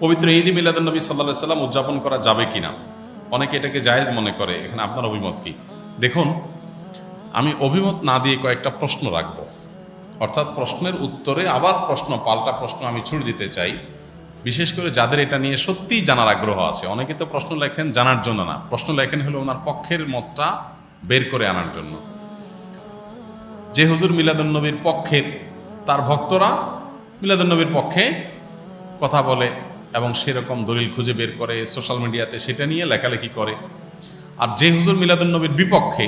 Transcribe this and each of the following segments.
পবিত্র ঈদ মিলাদুন নবী সাল্লাল্লাহু আলাইহি সাল্লাম উদযাপন করা যাবে কিনা, অনেকে এটাকে জায়েজ মনে করে। এখানে আপনার অভিমত কি? দেখুন, আমি অভিমত না দিয়ে কয়েকটা প্রশ্ন রাখব, অর্থাৎ প্রশ্নের উত্তরে আবার পাল্টা প্রশ্ন আমি ছুড়ে দিতে চাই, বিশেষ করে যাদের এটা নিয়ে সত্যিই জানার আগ্রহ আছে। অনেকে তো প্রশ্ন লেখেন জানার জন্য না, প্রশ্ন লেখেন হলো ওনার পক্ষের মতটা বের করে আনার জন্য। যে হুজুর মিলাদুন নবীর পক্ষের, তার ভক্তরা মিলাদুন নবীর পক্ষে কথা বলে এবং সেরকম দলিল খুঁজে বের করে সোশ্যাল মিডিয়াতে সেটা নিয়ে লেখালেখি করে। আর যে হুজুর মিলাদুন নবীর বিপক্ষে,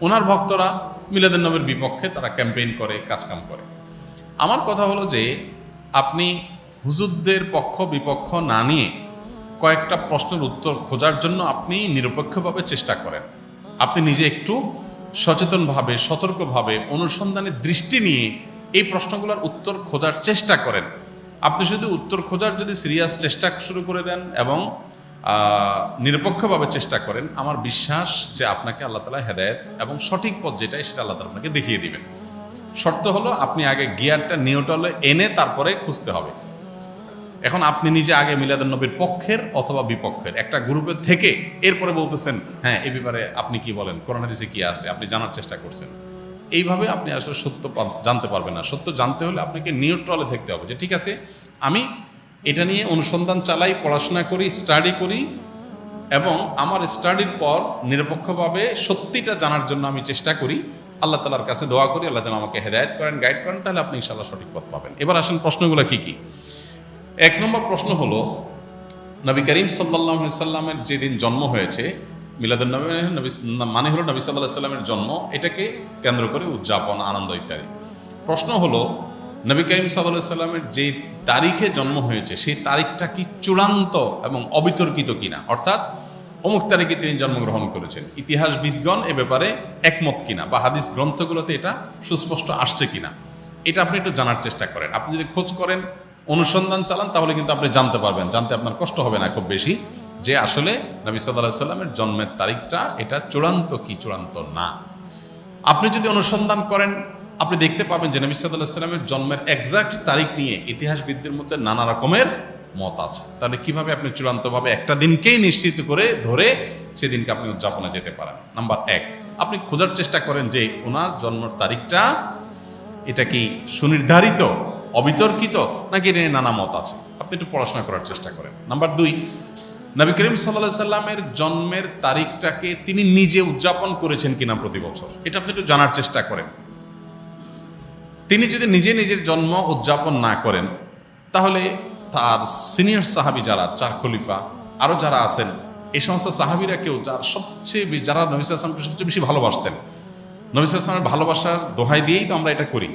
ওনার ভক্তরা মিলাদুন নবীর বিপক্ষে তারা ক্যাম্পেইন করে, কাজকাম করে। আমার কথা হলো যে আপনি হুজুরদের পক্ষ বিপক্ষ না নিয়ে কয়েকটা প্রশ্নের উত্তর খোঁজার জন্য আপনি নিরপেক্ষভাবে চেষ্টা করেন। আপনি নিজে একটু সচেতনভাবে, সতর্কভাবে, অনুসন্ধানের দৃষ্টি নিয়ে এই প্রশ্নগুলোর উত্তর খোঁজার চেষ্টা করেন। আপনি শুধু উত্তর খোঁজার যদি সিরিয়াস চেষ্টা শুরু করে দেন এবং নিরপেক্ষভাবে চেষ্টা করেন, আমার বিশ্বাস যে আপনাকে আল্লাহ তাআলা হেদায়েত এবং সঠিক পথ যেটাই সেটা আল্লাহ তাআলা আপনাকে দেখিয়ে দিবেন। শর্ত হলো আপনি আগে গিয়ারটা নিউট্রালে এনে তারপরে খুঁজতে হবে। এখন আপনি নিজে আগে মিলাদুন নবীর পক্ষের অথবা বিপক্ষের একটা গ্রুপে থেকে এরপরে বলতেছেন হ্যাঁ এই ব্যাপারে আপনি কি বলেন, কোরআন হাদিসে কি আছে, আপনি জানার চেষ্টা করছেন। এইভাবে আপনি আসলে সত্য জানতে পারবেন না। সত্য জানতে হলে আপনাকে নিউট্রালে থাকতে হবে যে ঠিক আছে, আমি এটা নিয়ে অনুসন্ধান চালাই, পড়াশোনা করি, স্টাডি করি এবং আমার স্টাডির পর নিরপেক্ষভাবে সত্যিটা জানার জন্য আমি চেষ্টা করি। আল্লাহ তাআলার কাছে দোয়া করি আল্লাহ যেন আমাকে হেদায়েত করেন, গাইড করেন, তাহলে আপনি ইনশাআল্লাহ সঠিক পথ পাবেন। এবার আসেন প্রশ্নগুলো কি কি। এক নম্বর প্রশ্ন হলো, নবী করিম সাল্লাল্লাহু আলাইহি সাল্লামের যেদিন জন্ম হয়েছে, মিলাদুন নবী মানে হলো নবী সাল্লাল্লাহু আলাইহি সাল্লামের জন্ম, এটাকে কেন্দ্র করে উদযাপন, আনন্দ ইত্যাদি। প্রশ্ন হলো, নবী করিম সাল্লাল্লাহু আলাইহি সাল্লামের যে তারিখে জন্ম হয়েছে সেই তারিখটা কি চূড়ান্ত এবং অবিতর্কিত কিনা, অর্থাৎ অমুক তারিখে তিনি জন্মগ্রহণ করেছেন, ইতিহাসবিদগণ এ ব্যাপারে একমত কিনা বা হাদিস গ্রন্থগুলোতে এটা সুস্পষ্ট আসছে কিনা, এটা আপনি একটু জানার চেষ্টা করেন। আপনি যদি খোঁজ করেন, অনুসন্ধান চালান, তাহলে কিন্তু আপনি জানতে পারবেন, জানতে আপনার কষ্ট হবে না খুব বেশি, যে আসলে নবী সাল্লাল্লাহু আলাইহি সাল্লামের জন্মের তারিখটা এটা চূড়ান্ত কি চূড়ান্ত না। আপনি যদি অনুসন্ধান করেন, আপনি দেখতে পাবেন যে নবী সাল্লাল্লাহু আলাইহি সাল্লামের জন্মের এক্সাক্ট তারিখ নিয়ে ইতিহাসবিদদের মধ্যে নানা রকমের মত আছে। তাহলে কিভাবে আপনি চূড়ান্তভাবে একটা দিনকেই নিশ্চিত করে ধরে সেদিনকে আপনি উদযাপনে যেতে পারেন? নাম্বার এক, আপনি খোঁজার চেষ্টা করেন যে ওনার জন্মের তারিখটা এটা কি সুনির্ধারিত, অবিতর্কিত, নাকি এটা নিয়ে নানা মত আছে। আপনি একটু পড়াশোনা করার চেষ্টা করেন। নাম্বার দুই, নবী করিম সাল্লাল্লাহু আলাইহি সাল্লামের জন্মের তারিখটাকে তিনি নিজে উদযাপন করেছেন কিনা প্রতি বছর, এটা আপনি একটু জানার চেষ্টা করেন। তিনি যদি নিজে নিজের জন্ম উদযাপন না করেন, তাহলে তার সিনিয়র সাহাবী যারা, চার খলিফা আরও যারা আছেন, এই সমস্ত সাহাবীরা কেউ যারা নবী সাল্লাল্লাহু আলাইহি ওয়াসাল্লামকে সবচেয়ে বেশি ভালোবাসতেন, নবী সাল্লাল্লাহু আলাইহি ওয়াসাল্লামের ভালোবাসার দোহাই দিয়েই তো আমরা এটা করি।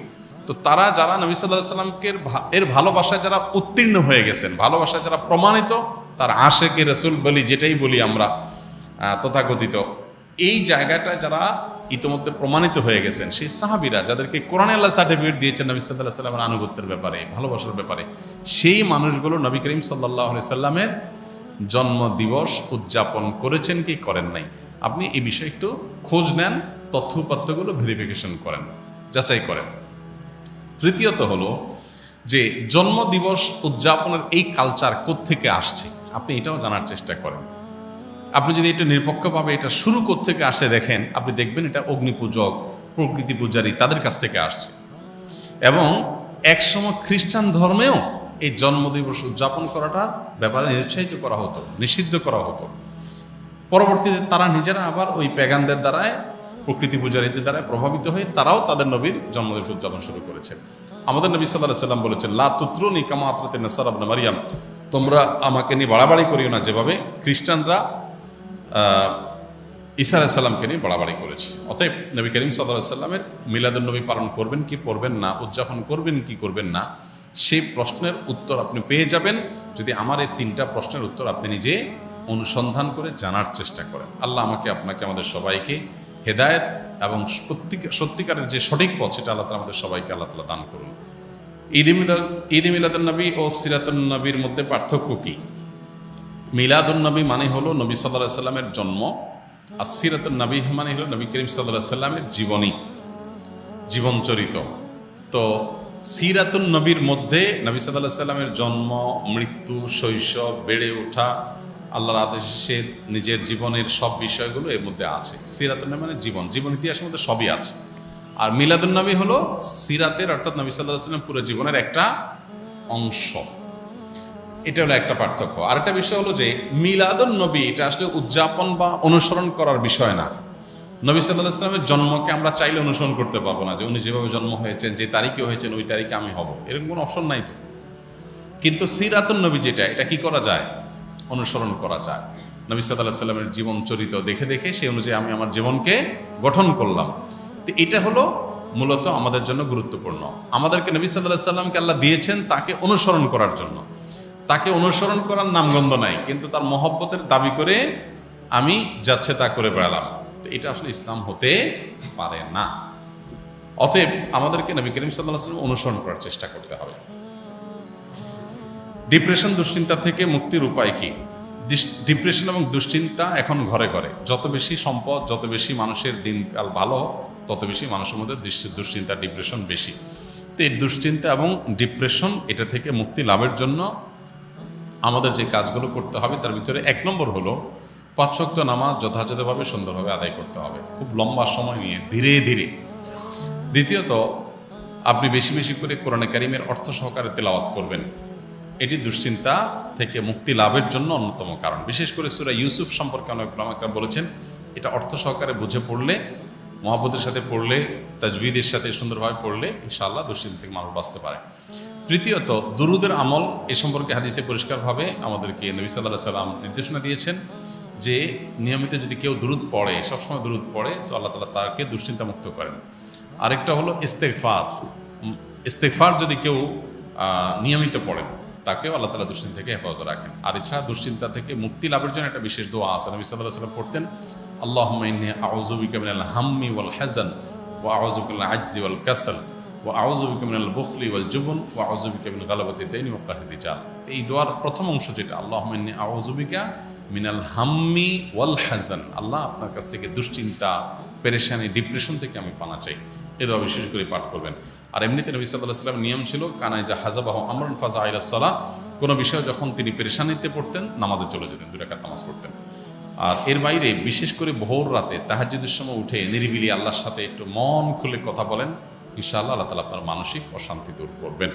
তো তারা যারা নবী সাল্লাল্লাহু আলাইহি ওয়াসাল্লামকে এর ভালোবাসায় যারা উত্তীর্ণ হয়ে গেছেন, ভালোবাসায় যারা প্রমাণিত, তার আশেকে রাসূল বলি, যেটাই বলি আমরা তথাকথিত, এই জায়গাটা যারা ইতিমধ্যে প্রমাণিত হয়ে গেছেন, সেই সাহাবীরা যাদেরকে কোরআনে আল্লাহ সার্টিফিকেট দিয়েছেন নবী সাল্লাল্লাহু আলাইহি ওয়াসাল্লামের আনুগত্যের ব্যাপারে, ভালোবাসার ব্যাপারে, সেই মানুষগুলো নবী করিম সাল্লাল্লাহু আলাইহি সাল্লামের জন্ম দিবস উদযাপন করেছেন কি করেন নাই, আপনি এই বিষয়ে একটু খোঁজ নেন, তথ্য-উপাত্তগুলো ভেরিফিকেশন করেন, যাচাই করেন। তৃতীয়ত হলো যে জন্মদিবস উদযাপনের এই কালচার কোত্থেকে আসছে, আপনি এটাও জানার চেষ্টা করেন। আপনি যদি এটা নিরপেক্ষভাবে এটা শুরু কোত্থেকে আসে দেখেন, আপনি দেখবেন এটা অগ্নিপূজক, প্রকৃতি পূজারী তাদের কাছ থেকে আসছে। এবং একসময় খ্রিস্টান ধর্মেও এই জন্মদিবস উদযাপন করাটার ব্যাপারে নিরুৎসাহিত করা হতো, নিষিদ্ধ করা হতো। পরবর্তীতে তারা নিজেরা আবার ওই প্যাগানদের দ্বারায়, প্রকৃতি পূজারীদের দ্বারায় প্রভাবিত হয়ে তারাও তাদের নবীর জন্মদিবস উদযাপন শুরু করেছে। আমাদের নবী সাল্লাল্লাহু আলাইহি ওয়াসাল্লাম বলেছেন, লা তুতরুনি কামা আতরাতিন নাসারা ইবনে মারইয়াম, তোমরা আমাকে নিয়ে বাড়াবাড়ি করিও না যেভাবে খ্রিস্টানরা ঈসা আলাইহিস সালামকে নিয়ে বাড়াবাড়ি করেছে। অতএব নবী করিম সাল্লাল্লাহু আলাইহি ওয়াসাল্লামের মিলাদুন নবী পালন করবেন কি করবেন না, উদযাপন করবেন কি করবেন না, সেই প্রশ্নের উত্তর আপনি পেয়ে যাবেন যদি আমার এই তিনটা প্রশ্নের উত্তর আপনি নিজে অনুসন্ধান করে জানার চেষ্টা করেন। আল্লাহ আমাকে, আপনাকে, আমাদের সবাইকে হেদায়েত এবং সত্যিকারের যে সঠিক পথ সেটা আল্লাহ তাআলা আমাদের সবাইকে আল্লাহ তাআলা দান করুন। ঈদ মিলাদুন নবী ও সিরাতুন নবীর মধ্যে পার্থক্য কি? মিলাদুন নবী মানে হলো নবী সাল্লাল্লাহু আলাইহি সাল্লামের জন্ম, আর সিরাতুন নবী মানে হলো নবী করিম সাল্লাল্লাহু আলাইহি সাল্লামের জীবনী, জীবনচরিত। তো সিরাতুন নবীর মধ্যে নবী সাল্লাল্লাহু আলাইহি সাল্লামের জন্ম, মৃত্যু, শৈশব, বেড়ে ওঠা, আল্লাহর আদেশে নিজের জীবনের সব বিষয়গুলো এর মধ্যে আছে। সিরাতুন নবী মানে জীবন ইতিহাসের মধ্যে সবই আছে। আর মিলাদুন নবী হলো সিরাতের অর্থাৎ নবী সাল্লাল্লাহু আলাইহি সাল্লাম পুরো জীবনের একটা অংশ। এটা হলো একটা পার্থক্য। আর একটা বিষয় হলো যে মিলাদুন নবী এটা আসলে উদযাপন বা অনুসরণ করার বিষয় না। নবী সাল্লাল্লাহু আলাইহি সাল্লামের জন্মকে আমরা চাইলে অনুসরণ করতে পারবো না, যে উনি যেভাবে জন্ম হয়েছেন, যে তারিখে হয়েছেন, ওই তারিখে আমি হব, এরকম কোনো অপশন নাই তো। কিন্তু সিরাতুন নবী যেটা, এটা কি করা যায়? অনুসরণ করা যায়। নবী সাল্লাল্লাহু আলাইহি সাল্লামের জীবন চরিত্র দেখে দেখে সেই অনুযায়ী আমি আমার জীবনকে গঠন করলাম। তো এটা হলো মূলত আমাদের জন্য গুরুত্বপূর্ণ। আমাদেরকে নবী সাল্লাল্লাহু আলাইহি সাল্লামকে আল্লাহ দিয়েছেন তাকে অনুসরণ করার জন্য। তাকে অনুসরণ করার নামগন্ধ নাই, কিন্তু তার মহব্বতের দাবি করে আমি যাচ্ছে তা করে বেড়ালাম, তো এটা আসলে ইসলাম হতে পারে না। অতএব আমাদেরকে নবী করিম সাল্লাল্লাহু আলাইহি ওয়াসাল্লাম অনুসরণ করার চেষ্টা করতে হবে। ডিপ্রেশন, দুশ্চিন্তা থেকে মুক্তির উপায় কি? ডিপ্রেশন এবং দুশ্চিন্তা এখন ঘরে ঘরে। যত বেশি সম্পদ, যত বেশি মানুষের দিনকাল ভালো, তত বেশি মানুষের মধ্যে দুশ্চিন্তা, ডিপ্রেশন বেশি। তো এই দুশ্চিন্তা এবং ডিপ্রেশন এটা থেকে মুক্তি লাভের জন্য আমাদের যে কাজগুলো করতে হবে তার ভিতরে 1 নম্বর হলো 5 ওয়াক্ত নামাজ যথাযথভাবে সুন্দরভাবে আদায় করতে হবে, খুব লম্বা সময় নিয়ে, ধীরে ধীরে। দ্বিতীয়ত, আপনি বেশি বেশি করে কোরআনে কারিমের অর্থ সহকারে তেলাওয়াত করবেন। এটি দুশ্চিন্তা থেকে মুক্তি লাভের জন্য অন্যতম কারণ। বিশেষ করে সূরা ইউসুফ সম্পর্কে অনেক উলামায়ে বলেছেন, এটা অর্থ সহকারে বুঝে পড়লে, মহব্বতের সাথে পড়লে, তাজবিদের সাথে সুন্দরভাবে পড়লে ইনশাআল্লাহ দুশ্চিন্তা থেকে মানুষ বাঁচতে পারে। তৃতীয়ত, দুরুদের আমল। এ সম্পর্কে হাদিসে পরিষ্কারভাবে আমাদেরকে নবী সাল্লাল্লাহু আলাইহি সাল্লাম নির্দেশনা দিয়েছেন যে নিয়মিত যদি কেউ দুরুদ পড়ে, সবসময় দুরুদ পড়ে, তো আল্লাহ তাআলা তাকে দুশ্চিন্তা মুক্ত করেন। আরেকটা হলো ইস্তেগফার। ইস্তেগফার যদি কেউ নিয়মিত পড়েন, তাকেও আল্লাহ তাআলা দুশ্চিন্তা থেকে হেফাজত রাখেন। আর এছাড়া দুশ্চিন্তা থেকে মুক্তি লাভের জন্য একটা বিশেষ দোয়া আছে, নবী সাল্লাল্লাহু আলাইহি সাল্লাম পড়তেন, আল্লাহুম্মা ইন্নী আউযু বিকা মিনাল হাম্মি ওয়াল হাযান ওয়া আউযু বিকা মিনাল আজজি ওয়াল কাসাল ওয়া আউযু বিকা মিনাল বুখলি ওয়াল জুবন ওয়া আউযু বিকা মিন গালাবাতিদ দাইনি ওয়া কাহরির রিজাল। এই দোয়ার প্রথম অংশ যেটা, আল্লাহুম্মা ইন্নী আউযু বিকা মিনাল হাম্মি ওয়াল হাযান, আল্লাহ আপনার কাছ থেকে দুশ্চিন্তা, পেরেশানি, ডিপ্রেশন থেকে আমি পানা চাই, এ দোয়া বিশেষ করে পাঠ করবেন। আর এমনিতে নবী সাল্লাল্লাহু আলাইহি সাল্লামের নিয়ম ছিল, কানাইজা হাযাবাহু আমরুন ফাজা ইলাস সালাহ, কোনো বিষয় যখন তিনি পেরেশানিতে পড়তেন নামাজে চলে যেতেন, 2 রাকাত নামাজ পড়তেন। আর এর বাইরে বিশেষ করে ভোর রাতে তাহাজ্জুদের সময় উঠে নিরিবিলি আল্লাহর সাথে একটু মন খুলে কথা বলেন, ইনশাআল্লাহ আল্লাহ তাআলা আপনার মানসিক অশান্তি দূর করবেন।